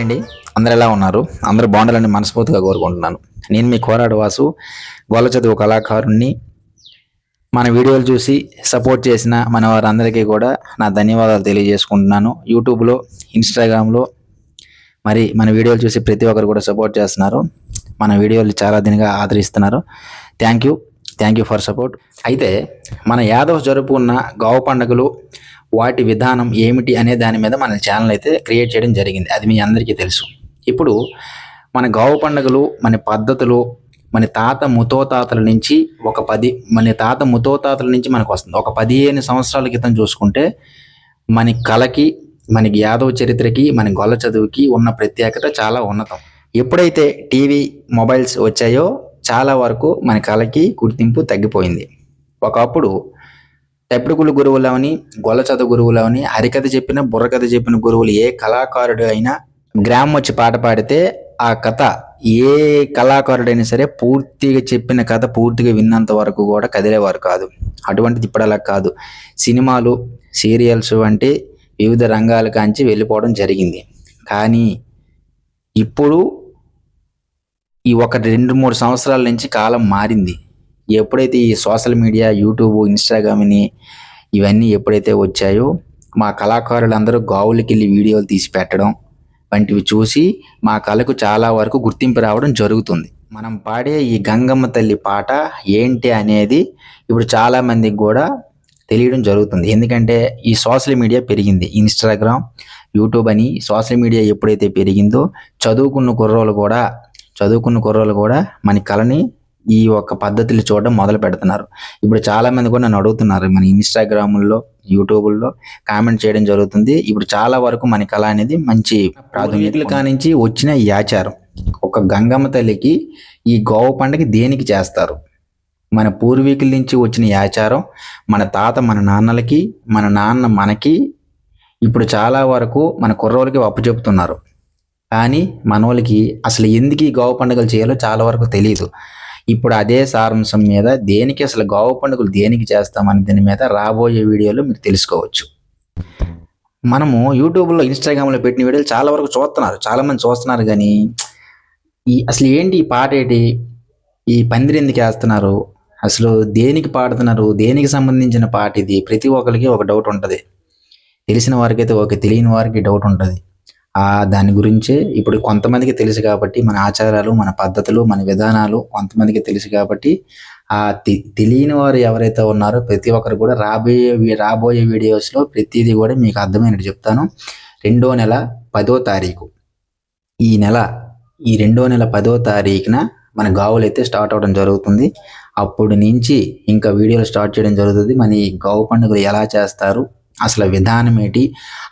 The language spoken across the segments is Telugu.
హాయ్ అండి, అందరు ఎలా ఉన్నారు? అందరూ బాగుండాలని మనస్ఫూర్తిగా కోరుకుంటున్నాను. నేను మీ కోరాడు వాసు, గొల్ల చదువు కళాకారుణ్ణి. మన వీడియోలు చూసి సపోర్ట్ చేసిన మన వారందరికీ కూడా నా ధన్యవాదాలు తెలియజేసుకుంటున్నాను. యూట్యూబ్లో, ఇన్స్టాగ్రామ్లో మరి మన వీడియోలు చూసి ప్రతి ఒక్కరు కూడా సపోర్ట్ చేస్తున్నారు. మన వీడియోలు చాలా దినగా ఆదరిస్తున్నారు. Thank you for support. అయితే మన యాదవ్ జరుపుకున్న గావు పండుగలు, వాటి విధానం ఏమిటి అనే దాని మీద మన ఛానల్ అయితే క్రియేట్ చేయడం జరిగింది. అది మీ అందరికీ తెలుసు. ఇప్పుడు మన గావు పండుగలు, మన పద్ధతులు మన తాత ముతోతాతల నుంచి మనకు వస్తుంది. ఒక 15 సంవత్సరాల క్రితం చూసుకుంటే మన కళకి, మనకి యాదవ్ చరిత్రకి, మన గొల్ల చదువుకి ఉన్న ప్రత్యేకత చాలా ఉన్నతం. ఎప్పుడైతే టీవీ, మొబైల్స్ వచ్చాయో చాలా వరకు మన కళకి గుర్తింపు తగ్గిపోయింది. ఒకప్పుడు తెప్పటికులు గురువులని, గొల్ల చదువు గురువులని, హరికథ చెప్పిన, బుర్రకథ చెప్పిన గురువులు ఏ కళాకారుడు అయినా గ్రామం వచ్చి పాట పాడితే ఆ కథ ఏ కళాకారుడైనా సరే పూర్తిగా చెప్పిన కథ పూర్తిగా విన్నంత వరకు కూడా కదిలేవారు కాదు. అటువంటిది ఇప్పుడు అలా కాదు. సినిమాలు, సీరియల్స్ వంటి వివిధ రంగాల కాంచి వెళ్ళిపోవడం జరిగింది. కానీ ఇప్పుడు ఈ ఒక 2-3 సంవత్సరాల నుంచి కాలం మారింది. ఎప్పుడైతే ఈ సోషల్ మీడియా, యూట్యూబ్, ఇన్స్టాగ్రామ్ని ఇవన్నీ ఎప్పుడైతే వచ్చాయో మా కళాకారులందరూ గావులకి వెళ్ళి వీడియోలు తీసి పెట్టడం వంటివి చూసి మా కళకు చాలా వరకు గుర్తింపు రావడం జరుగుతుంది. మనం పాడే ఈ గంగమ్మ తల్లి పాట ఏంటి అనేది ఇప్పుడు చాలామందికి కూడా తెలియడం జరుగుతుంది. ఎందుకంటే ఈ సోషల్ మీడియా పెరిగింది. ఇన్స్టాగ్రామ్, యూట్యూబ్ అని సోషల్ మీడియా ఎప్పుడైతే పెరిగిందో చదువుకున్న కుర్రోళ్ళు కూడా మన కళని ఈ ఒక పద్ధతులు చూడడం మొదలు పెడుతున్నారు. ఇప్పుడు చాలా మంది కూడా నన్ను అడుగుతున్నారు. మన ఇన్స్టాగ్రాముల్లో, యూట్యూబ్లో కామెంట్ చేయడం జరుగుతుంది. ఇప్పుడు చాలా వరకు మన కళ అనేది మంచి ప్రాథమికుల కానించి వచ్చిన ఈ ఆచారం. ఒక గంగమ్మ తల్లికి ఈ గోవు పండుగ దేనికి చేస్తారు? మన పూర్వీకుల నుంచి వచ్చిన ఈ ఆచారం మన తాత, మన నాన్నలకి, మన నాన్న మనకి ఇప్పుడు చాలా వరకు మన కుర్రోళ్ళకి అప్పచెప్తున్నారు. కానీ మనోళ్ళకి అసలు ఎందుకు ఈ గోవు పండుగలు చేయాలో చాలా వరకు తెలియదు. ఇప్పుడు అదే సారాంశం మీద దేనికి అసలు గావు పండుగలు దేనికి చేస్తామని దీని మీద రాబోయే వీడియోలో మీరు తెలుసుకోవచ్చు. మనము యూట్యూబ్లో, ఇన్స్టాగ్రామ్లో పెట్టిన వీడియోలు చాలా వరకు చాలామంది చూస్తున్నారు. కానీ అసలు ఏంటి ఈ పాట, ఏంటి ఈ పందిరి ఎందుకు వేస్తున్నారు, అసలు దేనికి పాడుతున్నారు, దేనికి సంబంధించిన పాట ఇది? ప్రతి ఒక్కరికి ఒక డౌట్ ఉంటుంది. తెలిసిన వారికైతే ఓకే, తెలియని వారికి డౌట్ ఉంటుంది. దాని గురించే ఇప్పుడు కొంతమందికి తెలుసు కాబట్టి మన ఆచారాలు, మన పద్ధతులు, మన విధానాలు కొంతమందికి తెలుసు కాబట్టి తెలియని వారు ఎవరైతే ఉన్నారో ప్రతి ఒక్కరు కూడా రాబోయే వీడియోస్లో ప్రతిదీ కూడా మీకు అర్థమైనట్టు చెప్తాను. 2వ నెల 10వ తారీఖు ఈ 2వ నెల 10వ తారీఖున మన గావులు అయితే స్టార్ట్ అవడం జరుగుతుంది. అప్పుడు నుంచి ఇంకా వీడియోలు స్టార్ట్ చేయడం జరుగుతుంది. మన ఈ గావు పండుగలు ఎలా చేస్తారు, అసలు విధానం ఏంటి,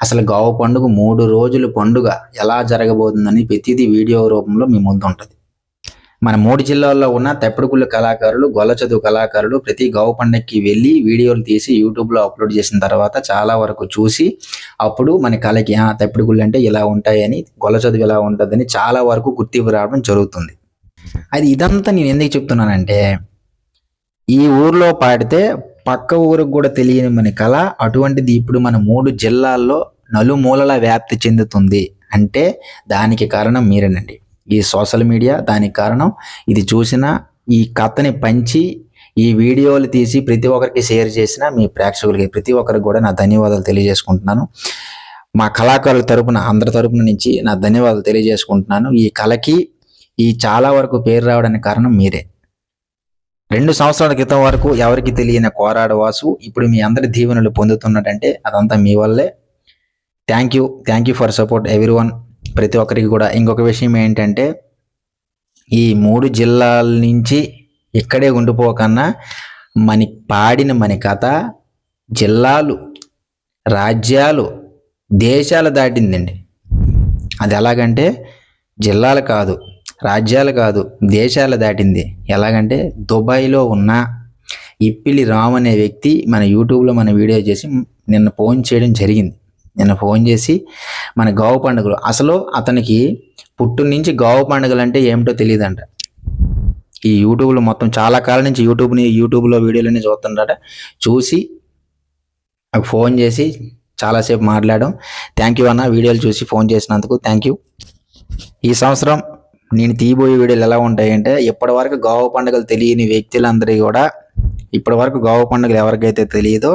అసలు గావు పండుగ 3 రోజుల పండుగ ఎలా జరగబోతుందని ప్రతిదీ వీడియో రూపంలో మీ ముందు ఉంటుంది. మన 3 జిల్లాల్లో ఉన్న తెప్పటికుళ్ళ కళాకారులు, గొల్ల చదువు కళాకారులు ప్రతి గావు పండుగకి వెళ్ళి వీడియోలు తీసి యూట్యూబ్లో అప్లోడ్ చేసిన తర్వాత చాలా వరకు చూసి అప్పుడు మన కళకి తెప్పటికుళ్ళు అంటే ఇలా ఉంటాయని, గొల్ల చదువు ఇలా ఉంటుందని చాలా వరకు గుర్తింపు రావడం జరుగుతుంది. ఇదంతా నేను ఎందుకు చెప్తున్నానంటే ఈ ఊర్లో పాడితే పక్క ఊరికి కూడా తెలియని మన కళ అటువంటిది ఇప్పుడు మన 3 జిల్లాల్లో నలుమూలలా వ్యాప్తి చెందుతుంది అంటే దానికి కారణం మీరేనండి. ఈ సోషల్ మీడియా దానికి కారణం. ఇది చూసిన, ఈ కథని పంచి, ఈ వీడియోలు తీసి ప్రతి ఒక్కరికి షేర్ చేసిన మీ ప్రేక్షకులకి ప్రతి ఒక్కరికి కూడా నా ధన్యవాదాలు తెలియజేసుకుంటున్నాను. మా కళాకారుల తరపున, అందరి తరపున నుంచి నా ధన్యవాదాలు తెలియజేసుకుంటున్నాను. ఈ కళకి చాలా వరకు పేరు రావడానికి కారణం మీరే. 2 సంవత్సరాల క్రితం వరకు ఎవరికి తెలియని కోరాడు వాసు ఇప్పుడు మీ అందరి దీవెనలు పొందుతున్నట్టంటే అదంతా మీ వల్లే. Thank you for support everyone, ప్రతి ఒక్కరికి కూడా. ఇంకొక విషయం ఏంటంటే ఈ 3 జిల్లాల నుంచి ఇక్కడే ఉండిపోకన్నా పాడిన మన కథ జిల్లాలు, రాజ్యాలు, దేశాలు దాటిందండి. అది ఎలాగంటే జిల్లాలు కాదు, రాజ్యాలు కాదు, దేశాలు దాటింది. ఎలాగంటే దుబాయ్లో ఉన్న ఇప్పిలి రామ్ అనే వ్యక్తి మన యూట్యూబ్లో మన వీడియో చేసి నిన్న ఫోన్ చేయడం జరిగింది. నిన్న ఫోన్ చేసి మన గావు పండుగలు, అసలు అతనికి పుట్టు నుంచి గావు పండుగలు అంటే ఏమిటో తెలియదంట. ఈ యూట్యూబ్లో మొత్తం చాలా కాలం నుంచి యూట్యూబ్లో వీడియోలన్నీ చూస్తుండట. చూసి నాకు ఫోన్ చేసి చాలాసేపు మాట్లాడాం. థ్యాంక్ యూ అన్న, వీడియోలు చూసి ఫోన్ చేసినందుకు థ్యాంక్ యూ. ఈ సంవత్సరం నేను తీయబోయే వీడియోలు ఎలా ఉంటాయంటే, ఇప్పటివరకు గోవా పండుగలు తెలియని వ్యక్తులందరూ కూడా, ఇప్పటివరకు గోవా పండుగలు ఎవరికైతే తెలియదో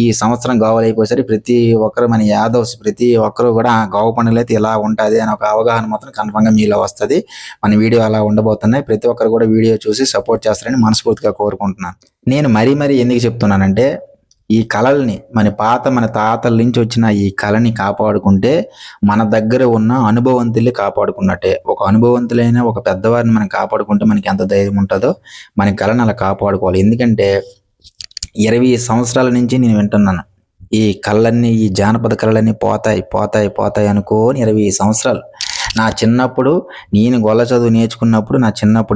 ఈ సంవత్సరం గోవాలు అయిపోయేసరికి ప్రతి ఒక్కరు మన యాదవ్స్ ప్రతి ఒక్కరు కూడా గోవా పండుగలు అయితే ఇలా ఉంటుంది అని ఒక అవగాహన మాత్రం కన్ఫర్మ్గా మీలో వస్తుంది. మన వీడియో అలా ఉండబోతున్నాయి. ప్రతి ఒక్కరు కూడా వీడియో చూసి సపోర్ట్ చేస్తారని మనస్ఫూర్తిగా కోరుకుంటున్నాను. నేను మరీ ఎందుకు చెప్తున్నానంటే, ఈ కళల్ని మన తాతల నుంచి వచ్చిన ఈ కళని కాపాడుకుంటే మన దగ్గర ఉన్న అనుభవంతుల్ని కాపాడుకున్నట్టే. ఒక అనుభవంతులైన ఒక పెద్దవారిని మనం కాపాడుకుంటే మనకి ఎంత ధైర్యం ఉంటుందో మన కళని అలా కాపాడుకోవాలి. ఎందుకంటే 20 సంవత్సరాల నుంచి నేను వింటున్నాను, ఈ కళలన్నీ, ఈ జానపద కళలన్నీ పోతాయి అనుకోని 20 సంవత్సరాలు. నా చిన్నప్పుడు నేను గొల్ల చదువు నేర్చుకున్నప్పుడు,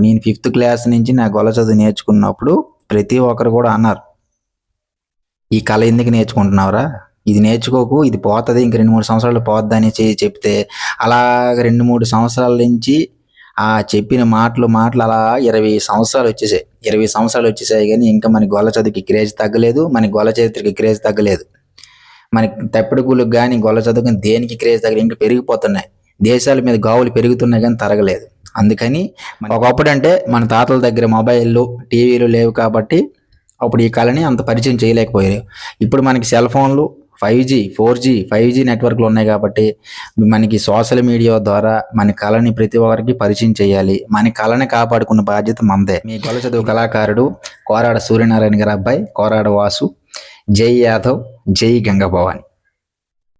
నేను 5th క్లాస్ నుంచి నా గొల్ల చదువు నేర్చుకున్నప్పుడు ప్రతి ఒక్కరు కూడా అన్నారు, ఈ కళ ఎందుకు నేర్చుకుంటున్నావురా, ఇది నేర్చుకోకు, ఇది పోతుంది, ఇంక 2-3 సంవత్సరాలు పోద్దని చెప్తే అలాగ 2-3 సంవత్సరాల నుంచి ఆ చెప్పిన మాటలు అలా 20 సంవత్సరాలు వచ్చేసాయి. 20 సంవత్సరాలు వచ్చేసాయి కానీ ఇంకా మన గొల్ల చదువుకి క్రేజ్ తగ్గలేదు, మన గొల్ల చరిత్రకి క్రేజ్ తగ్గలేదు. మనకి తప్పిడుగులకు కానీ గొల్ల చదువు కానీ దేనికి క్రేజ్ తగ్గలేదు, ఇంకా పెరిగిపోతున్నాయి. దేశాల మీద గావులు పెరుగుతున్నాయి కానీ తరగలేదు. అందుకని ఒకప్పుడు అంటే మన తాతల దగ్గర మొబైళ్ళు, టీవీలు లేవు కాబట్టి అప్పుడు ఈ కళని అంత పరిచయం చేయలేకపోయారు. ఇప్పుడు మనకి సెల్ ఫోన్లు, 5G, 4G, 5G నెట్వర్క్లు ఉన్నాయి కాబట్టి మనకి సోషల్ మీడియా ద్వారా మన కళని ప్రతి ఒక్కరికి పరిచయం చేయాలి. మన కళని కాపాడుకున్న బాధ్యత మనదే. మీ గొల్ల చదువు కళాకారుడు కోరాడ సూర్యనారాయణ గారి అబ్బాయి కోరాడ వాసు. జై యాదవ్, జై గంగభవాని.